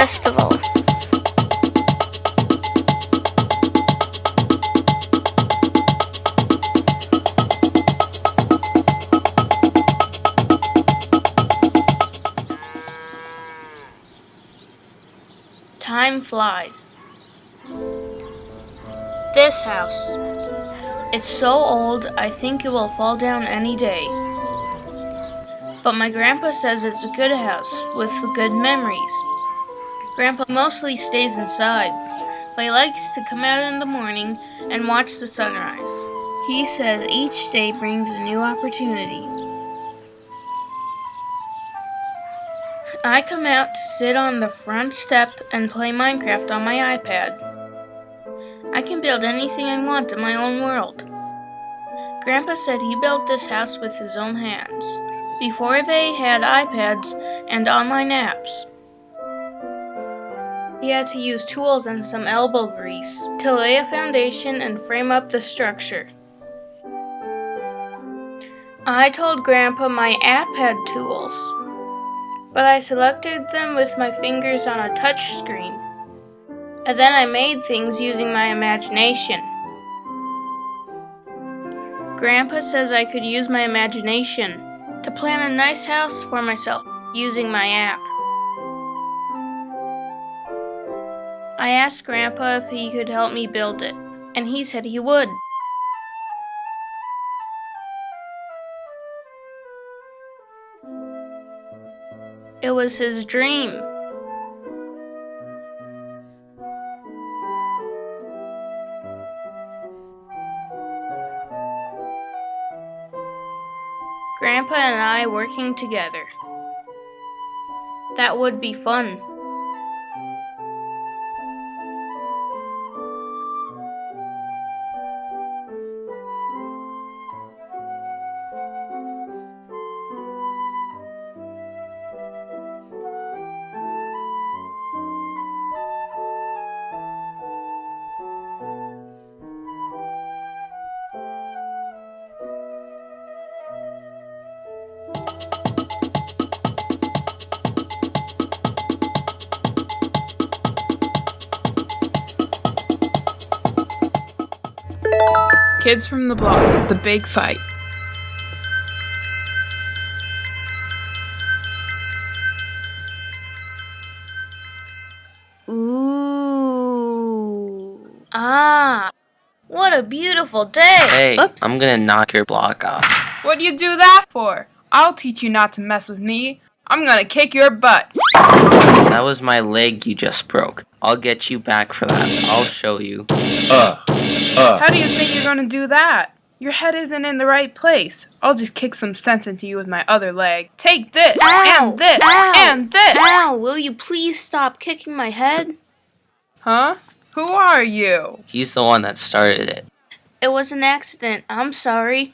festival. Time flies. This house. It's so old, I think it will fall down any day. But my grandpa says it's a good house with good memories. Grandpa mostly stays inside, but he likes to come out in the morning and watch the sunrise. He says each day brings a new opportunity. I come out to sit on the front step and play Minecraft on my iPad. I can build anything I want in my own world. Grandpa said he built this house with his own hands, before they had iPads and online apps. He had to use tools and some elbow grease to lay a foundation and frame up the structure. I told Grandpa my app had tools, but I selected them with my fingers on a touch screen. And then I made things using my imagination. Grandpa says I could use my imagination to plan a nice house for myself using my app. I asked Grandpa if he could help me build it, and he said he would. It was his dream. Grandpa and I working together. That would be fun. Kids from the block, the big fight. Ooh. Ah. What a beautiful day. Hey, Oops. I'm gonna knock your block off. What'd you do that for? I'll teach you not to mess with me. I'm gonna kick your butt. That was my leg you just broke. I'll get you back for that. I'll show you. How do you think you're gonna do that? Your head isn't in the right place. I'll just kick some sense into you with my other leg. Take this, Ow, and this, ow, and this! Ow, will you please stop kicking my head? Huh? Who are you? He's the one that started it. It was an accident. I'm sorry.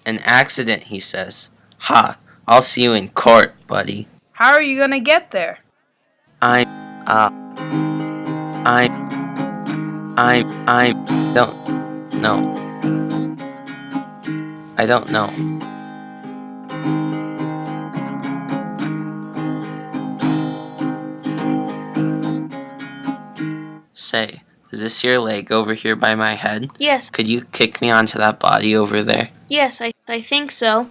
An accident, he says. Ha! I'll see you in court, buddy. How are you gonna get there? I don't know. I don't know. Say, is this your leg over here by my head? Yes, Could you kick me onto that body over there? yes, I think so.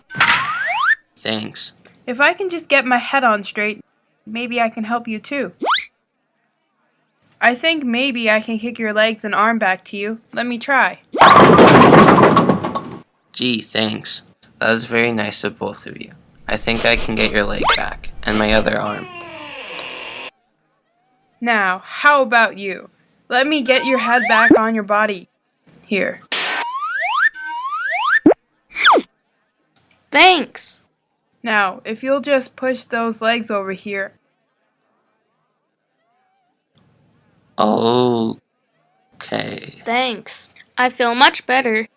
Thanks. If I can just get my head on straight, maybe I can help you too. I think maybe I can kick your legs and arm back to you. Let me try. Gee, thanks. That was very nice of both of you. I think I can get your leg back, and my other arm. Now, how about you? Let me get your head back on your body. Here. Thanks. Now, if you'll just push those legs over here. Okay. Thanks. I feel much better.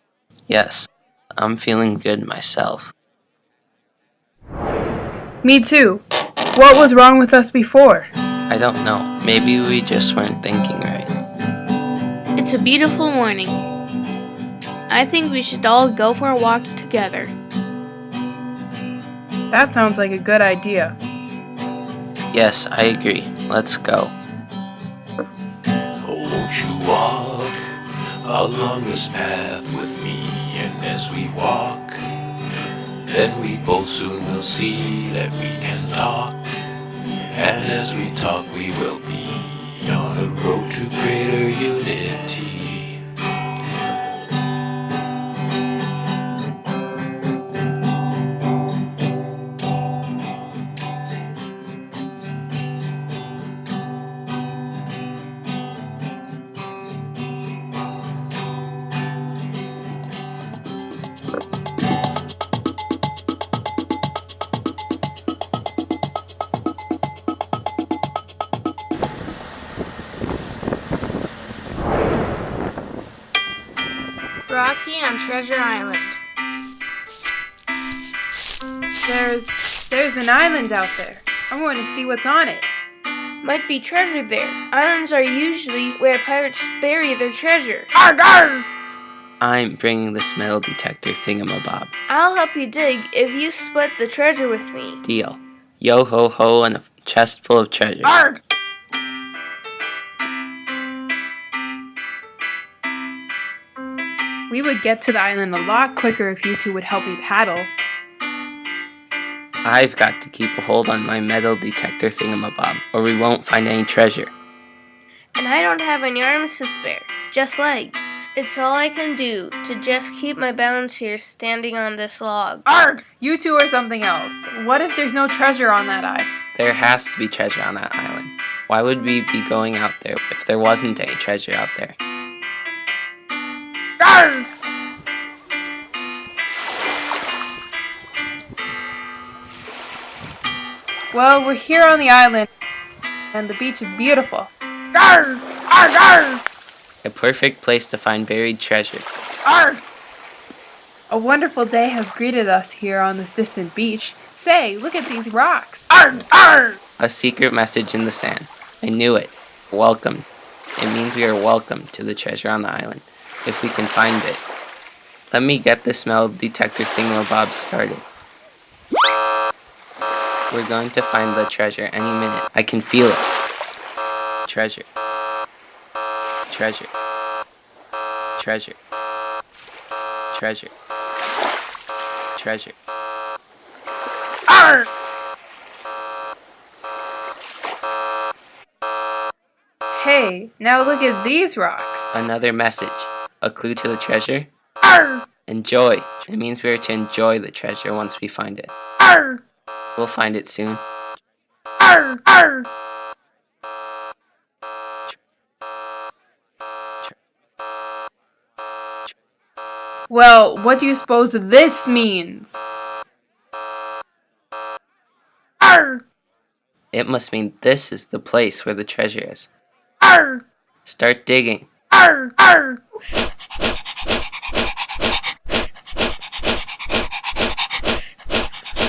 Yes, I'm feeling good myself. Me too. What was wrong with us before? I don't know. Maybe we just weren't thinking right. It's a beautiful morning. I think we should all go for a walk together. That sounds like a good idea. Yes, I agree. Let's go. you walk along this path with me? And as we walk, then we both soon will see that we can talk. And as we talk, we will be on a road to greater unity. Rocky on Treasure Island. There's an island out there. I want to see what's on it. Might be treasure there. Islands are usually where pirates bury their treasure. Arg, arg! I'm bringing this metal detector thingamabob. I'll help you dig if you split the treasure with me. Deal. Yo ho ho and a chest full of treasure. Arg! We would get to the island a lot quicker if you two would help me paddle. I've got to keep a hold on my metal detector thingamabob, or we won't find any treasure. And I don't have any arms to spare, just legs. It's all I can do to just keep my balance here standing on this log. Arg! You two are something else. What if there's no treasure on that island? There has to be treasure on that island. Why would we be going out there if there wasn't any treasure out there? Arg! Well, we're here on the island, and the beach is beautiful. Arg! Arg! Arg! A perfect place to find buried treasure. Arg! A wonderful day has greeted us here on this distant beach. Say, look at these rocks. Arg! Arg! A secret message in the sand. I knew it. Welcome. It means we are welcome to the treasure on the island, if we can find it. Let me get this metal detector thingamabob started. We're going to find the treasure any minute. I can feel it. Treasure. Treasure. Treasure. Treasure. Treasure. Arg! Hey, now look at these rocks. Another message. A clue to the treasure? Arg! Enjoy. It means we are to enjoy the treasure once we find it. Arg! We'll find it soon. Arg! Arg! Well, what do you suppose this means? Arg! It must mean this is the place where the treasure is. Arg! Start digging. Arg! Arg!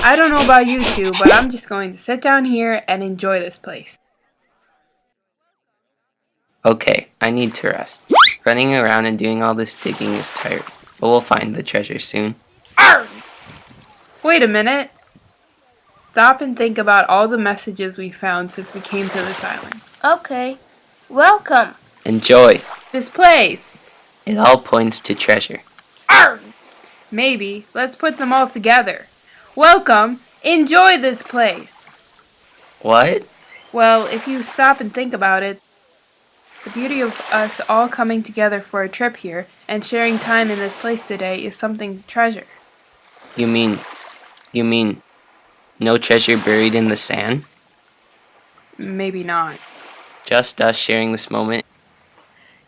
I don't know about you two, but I'm just going to sit down here and enjoy this place. Okay, I need to rest. Running around and doing all this digging is tiring, but we'll find the treasure soon. Arg! Wait a minute. Stop and think about all the messages we found since we came to this island. Okay. Welcome. Enjoy. This place! It all points to treasure. Arg! Maybe. Let's put them all together. Welcome. Enjoy this place. What? Well, if you stop and think about it, the beauty of us all coming together for a trip here and sharing time in this place today is something to treasure. You mean, no treasure buried in the sand? Maybe not. Just us sharing this moment?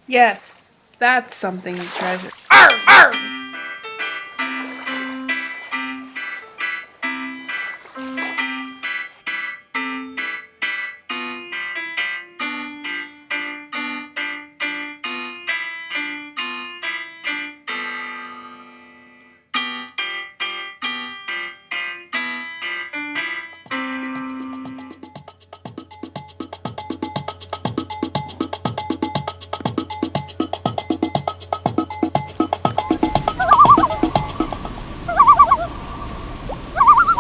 Yes, that's something to treasure. Arg! Arg!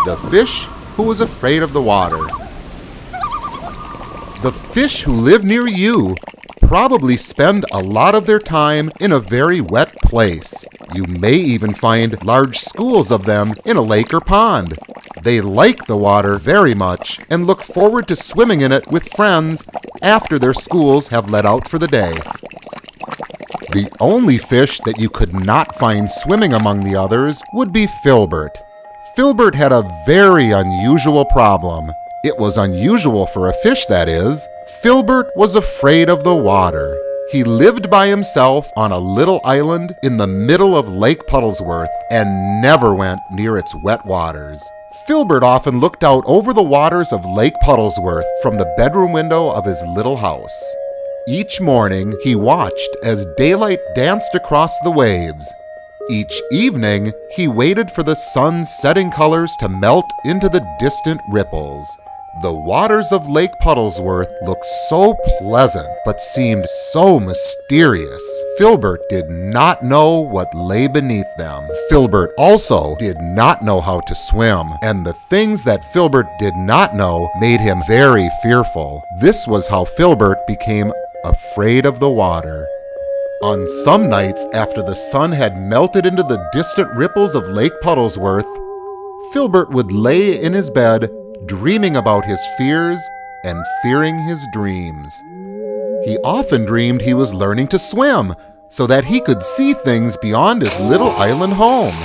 The fish who was afraid of the water. The fish who live near you probably spend a lot of their time in a very wet place. You may even find large schools of them in a lake or pond. They like the water very much and look forward to swimming in it with friends after their schools have let out for the day. The only fish that you could not find swimming among the others would be Filbert. Filbert had a very unusual problem. It was unusual for a fish, that is. Filbert was afraid of the water. He lived by himself on a little island in the middle of Lake Puddlesworth and never went near its wet waters. Filbert often looked out over the waters of Lake Puddlesworth from the bedroom window of his little house. Each morning, he watched as daylight danced across the waves. Each evening, he waited for the sun's setting colors to melt into the distant ripples. The waters of Lake Puddlesworth looked so pleasant, but seemed so mysterious. Filbert did not know what lay beneath them. Filbert also did not know how to swim, and the things that Filbert did not know made him very fearful. This was how Filbert became afraid of the water. On some nights, after the sun had melted into the distant ripples of Lake Puddlesworth, Filbert would lay in his bed, dreaming about his fears and fearing his dreams. He often dreamed he was learning to swim so that he could see things beyond his little island home.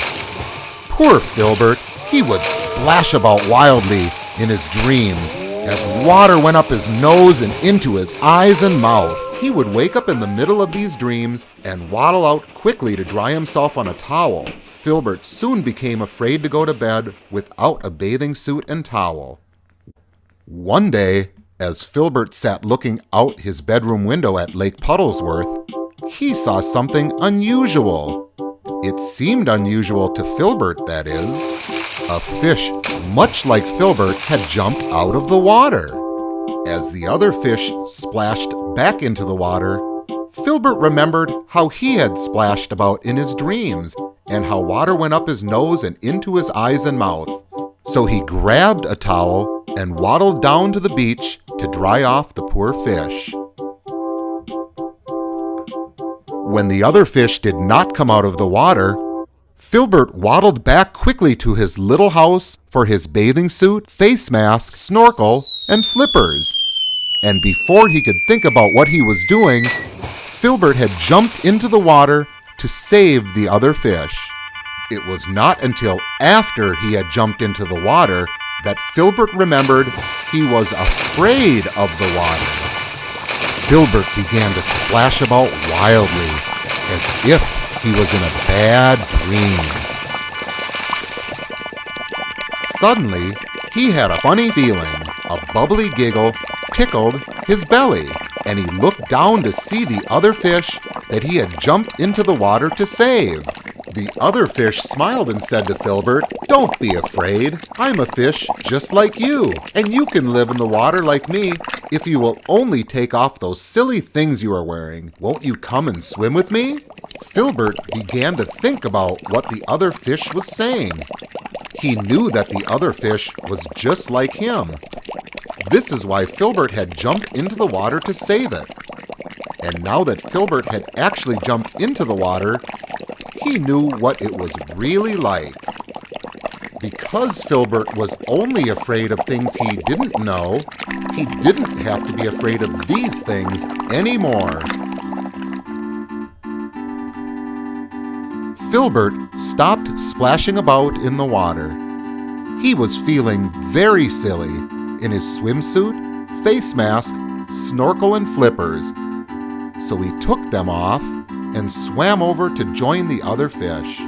Poor Filbert, he would splash about wildly in his dreams as water went up his nose and into his eyes and mouth. He would wake up in the middle of these dreams and waddle out quickly to dry himself on a towel. Filbert soon became afraid to go to bed without a bathing suit and towel. One day, as Filbert sat looking out his bedroom window at Lake Puddlesworth, he saw something unusual. It seemed unusual to Filbert, that is. A fish much like Filbert had jumped out of the water. As the other fish splashed back into the water, Filbert remembered how he had splashed about in his dreams and how water went up his nose and into his eyes and mouth. So he grabbed a towel and waddled down to the beach to dry off the poor fish. When the other fish did not come out of the water, Filbert waddled back quickly to his little house for his bathing suit, face mask, snorkel, and flippers. And before he could think about what he was doing, Filbert had jumped into the water to save the other fish. It was not until after he had jumped into the water that Filbert remembered he was afraid of the water. Filbert began to splash about wildly, as if he was in a bad dream. Suddenly, he had a funny feeling. A bubbly giggle tickled his belly, and he looked down to see the other fish that he had jumped into the water to save. The other fish smiled and said to Filbert, "Don't be afraid. I'm a fish just like you, and you can live in the water like me if you will only take off those silly things you are wearing. Won't you come and swim with me?" Filbert began to think about what the other fish was saying. He knew that the other fish was just like him. This is why Filbert had jumped into the water to save it. And now that Filbert had actually jumped into the water, he knew what it was really like. Because Filbert was only afraid of things he didn't know, he didn't have to be afraid of these things anymore. Filbert stopped splashing about in the water. He was feeling very silly in his swimsuit, face mask, snorkel, and flippers. So he took them off and swam over to join the other fish.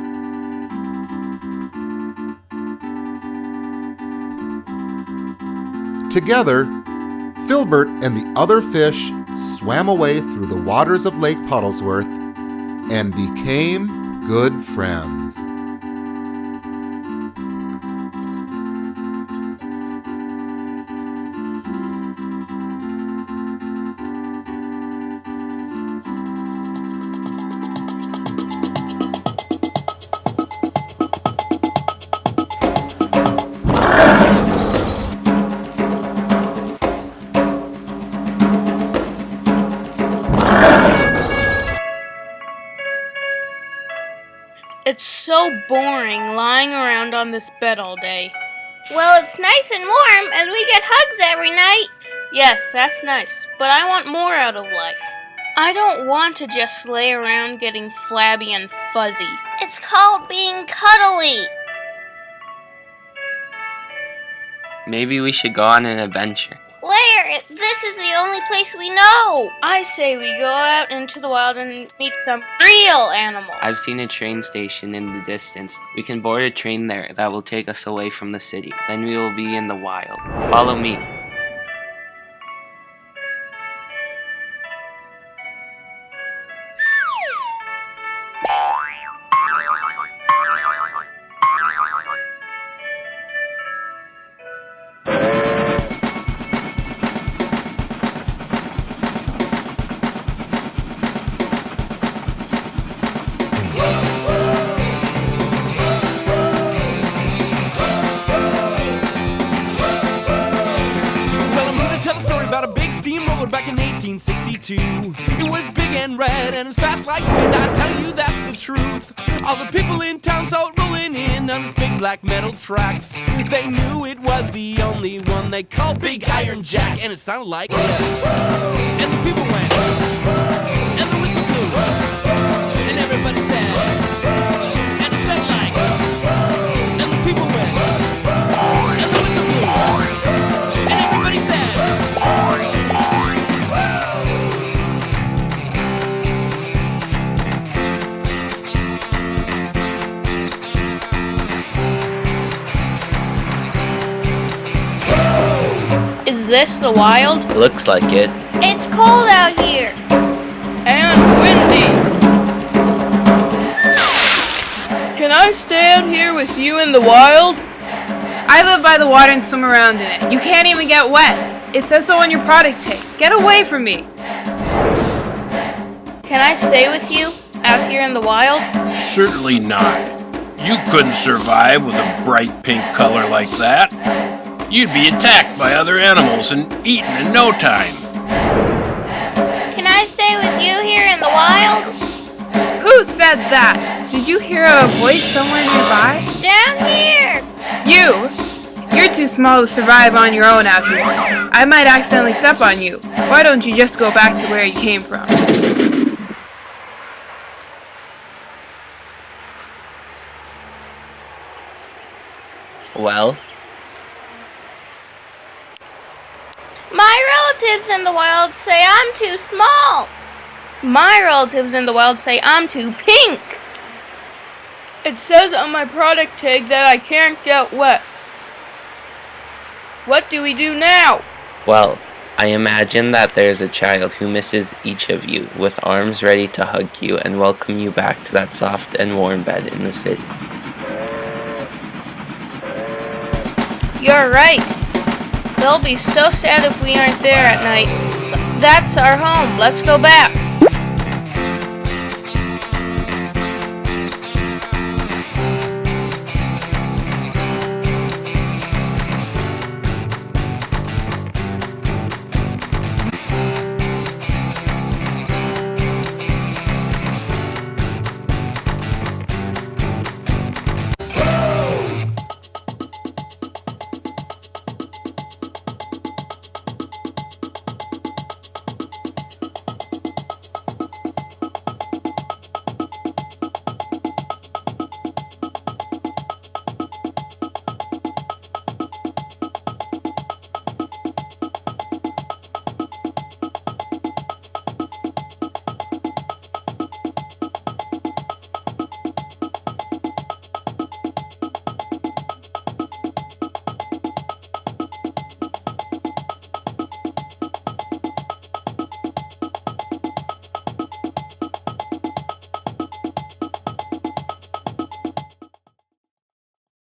Together, Filbert and the other fish swam away through the waters of Lake Puddlesworth and became good friends. It's so boring lying around on this bed all day. Well, it's nice and warm and we get hugs every night. Yes, that's nice, but I want more out of life. I don't want to just lay around getting flabby and fuzzy. It's called being cuddly. Maybe we should go on an adventure. Where? This is the only place we know. I say we go out into the wild and meet some real animals. I've seen a train station in the distance. We can board a train there that will take us away from the city. Then we will be in the wild. Follow me. Back in 1862, it was big and red and as fast like wind. I tell you that's the truth. All the people in town saw it rolling in on this big black metal tracks. They knew it was the only one they called Big Iron Jack, and it sounded like this. And the people went, and the whistle blew, and everybody said, and it sounded like, and the people went, and the whistle blew, and everybody said. Is this the wild? Looks like it. It's cold out here. And windy. Can I stay out here with you in the wild? I live by the water and swim around in it. You can't even get wet. It says so on your product tag. Get away from me. Can I stay with you out here in the wild? Certainly not. You couldn't survive with a bright pink color like that. You'd be attacked by other animals and eaten in no time. Can I stay with you here in the wild? Who said that? Did you hear a voice somewhere nearby? Down here. You're too small to survive on your own out here. I might accidentally step on you. Why don't you just go back to where you came from? Well, My relatives in the wild say I'm too small. My relatives in the wild say I'm too pink. It says on my product tag that I can't get wet. What do we do now? well, I imagine that there's a child who misses each of you, with arms ready to hug you and welcome you back to that soft and warm bed in the city. You're right. They'll be so sad if we aren't there at night. That's our home. Let's go back.